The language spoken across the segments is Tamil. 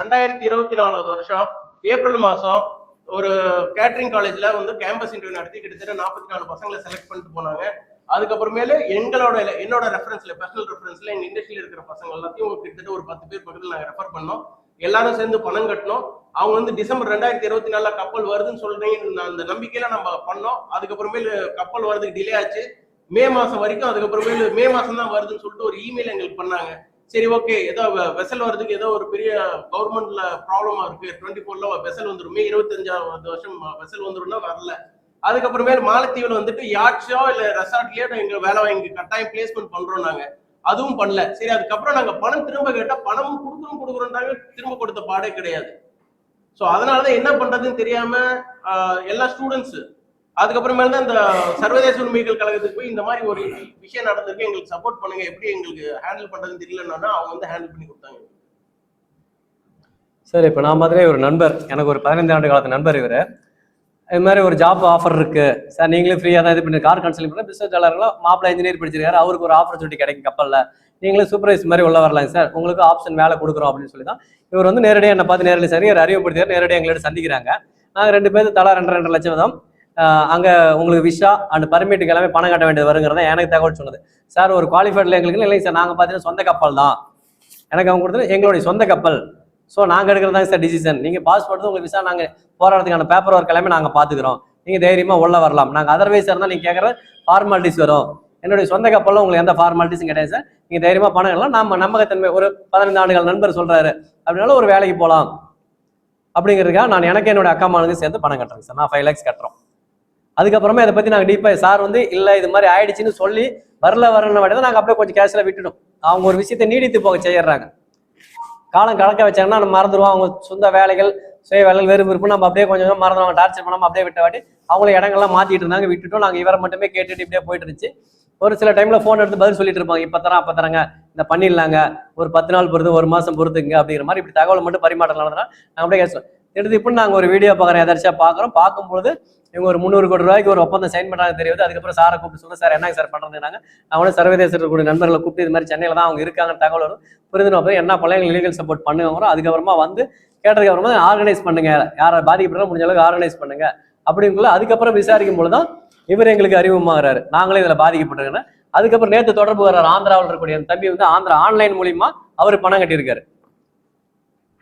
2024 வருஷம் ஏப்ரல் மாசம் ஒரு கேட்டரிங் காலேஜ்ல வந்து கேம்பஸ் இன்டர்வியூ நடத்தி கிட்டத்தட்ட 44 பசங்களை செலக்ட் பண்ணிட்டு போனாங்க. அதுக்கப்புறமேல என்னோட ரெஃபரன்ஸ்ல பர்சனல் ரெஃபரன்ஸ்ல எங்க இண்டஸ்ட்ரியில இருக்கிற பசங்க எல்லாத்தையும் கிட்டத்தட்ட ஒரு 10 பேர் பக்கத்தில் நாங்கள் ரெஃபர் பண்ணோம். எல்லாரும் சேர்ந்து பணம் கட்டணும். அவங்க வந்து டிசம்பர் 2024 கப்பல் வருதுன்னு சொல்றீங்க அந்த நம்பிக்கையில நம்ம பண்ணோம். அதுக்கப்புறமேல கப்பல் வரதுக்கு டிலே ஆச்சு. மே மாசம் வரைக்கும். அதுக்கப்புறமேல மே மாசம் தான் வருதுன்னு சொல்லிட்டு ஒரு இமெயில் எங்களுக்கு பண்ணாங்க. சரி ஓகே, ஏதோ வெசல் வர்றதுக்கு ஏதோ ஒரு பெரிய கவர்மெண்ட்ல ப்ராப்ளமா இருக்கு, 24ல வெசல் வந்துடும், மே 25வது வருஷம் வெசல் வந்துடும்னா வரல. அதுக்கப்புறமேல மாலத்தீவுல வந்துட்டு யாட்சோ இல்ல ரெசார்ட்லயோ எங்க வேலை வாங்கி கட்டாயம் பிளேஸ்மெண்ட் பண்றோம் நாங்க. அதுவும் பண்ணல. சரி, அதுக்கப்புறம் நாங்க பணம் திரும்ப கேட்டா பணமும் கொடுக்குறோம்ன்றாங்க, திரும்ப கொடுத்த பாடே கிடையாது. ஸோ அதனாலதான் என்ன பண்றதுன்னு தெரியாம எல்லா ஸ்டூடெண்ட்ஸ் அதுக்கப்புறமேல தான் இந்த சர்வதேச உரிமைகள் கழகத்துக்கு போய் இந்த மாதிரி ஒரு விஷயம் நடந்திருக்கு, எங்களுக்கு சப்போர்ட் பண்ணுங்க, எப்படி எங்களுக்கு ஹேண்டில் பண்றதுன்னு தெரியலன்னா அவங்க வந்து ஹேண்டில் பண்ணி கொடுத்தாங்க. சார், இப்போ நான் மாதிரி ஒரு நண்பர், எனக்கு ஒரு 15 ஆண்டு காலத்து நண்பர் இவர். இது மாதிரி ஒரு ஜாப் ஆஃபர் இருக்கு சார், நீங்களும் ஃப்ரீயாக தான் இது பண்ணி கார் கன்சல்டிங் பண்ண பிசினஸ் டெவலப்பரும் மாப்பிள்ளை இன்ஜினியர் படிச்சிருக்காரு, அவருக்கு ஒரு ஆப்பர்ச்சுனிட்டி கிடைக்கும் கப்பலில், நீங்களும் சூப்பர்வைஸ் மாதிரி உள்ள வரலாம் சார், உங்களுக்கு ஆப்ஷன் வேலை கொடுக்குறோம் அப்படின்னு சொல்லி தான் இவர் வந்து நேரடியாக என்னை பார்த்து நேரடி சரி அறிவுப்படுத்தியார். நேரடியாக எங்களோட சந்திக்கிறாங்க. நாங்கள் 2 பேரும் தலா 2.5 லட்சம் தான் அங்கே உங்களுக்கு விஷா அண்ட் பர்மிட்டுக்கு எல்லாமே பணம் கட்ட வேண்டியது வருங்கிறத எனக்கு தகவல் சொன்னது. சார், ஒரு குவாலிஃபைட்ல எங்களுக்கு இல்லைங்க சார், நாங்கள் பார்த்தீங்கன்னா சொந்த கப்பல் தான், எனக்கு அவங்க கொடுத்தது எங்களுடைய சொந்த கப்பல். ஸோ நாங்கள் எடுக்கிறதாங்க சார் டிசிஷன். நீங்கள் பாஸ்போர்ட் உங்களுக்கு விசா நாங்கள் போராடுறதுக்கான பேப்பர் ஒர்க் எல்லாமே நாங்கள் பார்த்துக்கிறோம், நீங்கள் தைரியமாக உள்ள வரலாம். நாங்கள் அதர்வைஸ் இருந்தால் நீங்கள் கேட்குற ஃபார்மாலிட்டிஸ் வரும். என்னுடைய சொந்த கப்பலில் உங்களுக்கு எந்த ஃபார்மாலிட்டிஸும் கிடையாது சார், நீங்கள் தைரியமாக பணம் எல்லாம் நம்ம நம்பகத்தன்மை ஒரு 15 ஆண்டுகள் நண்பர் சொல்கிறாரு அப்படின்னாலும் ஒரு வேலைக்கு போகலாம் அப்படிங்கிறதுக்காக நான் எனக்கு என்னோட அக்கா மானுக்கு சேர்த்து பணம் கட்டுறேங்க சார். நான் 5 lakhs கட்டுறோம். அதுக்கப்புறமா இதை பற்றி நாங்கள் டீப்பாக சார் வந்து இல்லை இது மாதிரி ஆயிடுச்சுன்னு சொல்லி வரலன்னு வாட்டி தான் நாங்கள் அப்படியே கொஞ்சம் கேஷில் விட்டுடும். அவங்க ஒரு விஷயத்தை நீடித்து போக செய்யறாங்க. காலம் கலக்க வச்சாங்கன்னா நம்ம மறந்துடுவோம். அவங்க சொந்த வேலைகள் சுய வேலைகள் வேறு விருப்பம் நம்ம அப்படியே கொஞ்சம் மறந்துடுவாங்க. டார்ச்சர் பண்ணாமல் அப்படியே விட்ட வாட்டி அவங்கள இடங்கள்லாம் மாற்றிட்டு இருந்தாங்க, விட்டுட்டோம். நாங்கள் இவரை மட்டுமே கேட்டுட்டு இப்படியே போயிட்டு இருந்துச்சு. ஒரு சில டைமில் ஃபோன் எடுத்து பதில் சொல்லிட்டு இருப்பாங்க, இப்போ தரேன் அப்போ தரங்க, இந்த பண்ணிடலாங்க, ஒரு 10 நாள் பொறுத்து 1 மாதம் பொறுத்துங்க அப்படிங்கிற மாதிரி இப்படி தகவலை மட்டும் பரிமாற்றம் நடந்தா நான் அப்படியே கேட்குறேன். எடுத்து இப்போ நாங்கள் ஒரு வீடியோ பார்க்குறேன், எதாச்சும் பார்க்குறோம். பார்க்கும்போது இவங்க ஒரு 300 கோடி ரூபாய்க்கு ஒரு ஒப்பந்தம் சைன் பண்ணுறாங்க தெரியுது. அதுக்கப்புறம் சாரை கூப்பிட்டு சொல்லுங்கள் சார், என்னங்க சார் பண்ணுறதுனாங்க. அவங்களே சர்வதேச கூடிய நண்பர்களை கூப்பிட்டு இது மாதிரி சென்னையில் தான் அவங்க இருக்காங்க தகவல் வரும். புரிந்து போய் என்ன பிள்ளைங்க லீகல் சப்போர்ட் பண்ணுங்க. அதுக்கப்புறமா வந்து கேட்டதுக்கு அப்புறமா ஆர்கனைஸ் பண்ணுங்க, யாரை பாதிக்கப்பட்டாலும் முடிஞ்ச அளவுக்கு ஆர்கனைஸ் பண்ணுங்க அப்படிங்குள்ள அதுக்கப்புறம் விசாரிக்கும் போது தான் இவர் எங்களுக்கு அறிமுகமாகறாரு, நாங்களே இதில் பாதிக்கப்பட்டிருக்கேன். அதுக்கப்புறம் நேற்று தொடர்பு வர்றாரு ஆந்திராவில் இருக்கக்கூடிய தம்பி வந்து ஆந்திரா ஆன்லைன் மூலியமா அவர் பணம் கட்டியிருக்காரு.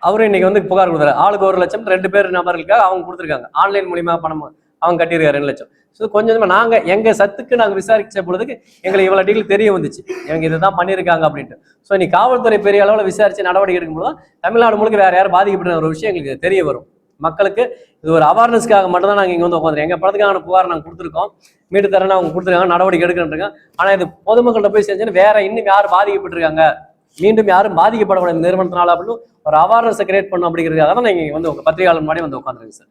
அவரும் இன்னைக்கு வந்து புகார் கொடுத்தாரு. ஆளுக்கு 1 லட்சம் 2 பேர் நபர்களுக்காக அவங்க கொடுத்துருக்காங்க. ஆன்லைன் மூலியமா பணம் அவங்க கட்டியிருக்காரு 2 லட்சம். ஸோ கொஞ்சம் நாங்க எங்க சத்துக்கு நாங்கள் விசாரிச்ச பொழுதுக்கு எங்களுக்கு இவ்வளவு டீல் தெரிய வந்துச்சு, இவங்க இதுதான் பண்ணியிருக்காங்க அப்படின்ட்டு. ஸோ நீ காவல்துறை பெரிய அளவில் விசாரிச்சு நடவடிக்கை எடுக்கும்போது தான் தமிழ்நாடு முழுக்க வேற யாரும் பாதிக்கப்பட்ட ஒரு விஷயம் எங்களுக்கு தெரிய வரும். மக்களுக்கு இது ஒரு அவேர்னஸ்க்காக மட்டும் தான் நாங்கள் இங்கே வந்து உட்காந்துருக்கோம். எங்கள் படத்துக்கான புகார் நாங்கள் கொடுத்துருக்கோம், மீட்டு தரேன்னு அவங்க கொடுத்துருக்காங்க, நடவடிக்கை எடுக்கிறேன். ஆனால் இது பொதுமக்கள்கிட்ட போய் செஞ்சோன்னு வேற இன்னும் யார் பாதிக்கப்பட்டிருக்காங்க, மீண்டும் யாரும் பாதிக்கப்படக்கூடாது நிறுவனத்தினால அப்படின்னு ஒரு அவேர்னஸை கிரியேட் பண்ணும் அப்படிங்கிறதுக்காக தான் நீங்கள் வந்து உங்கள் பத்திரிகையாளர் முன்னாடி வந்து உட்காந்துருங்க சார்.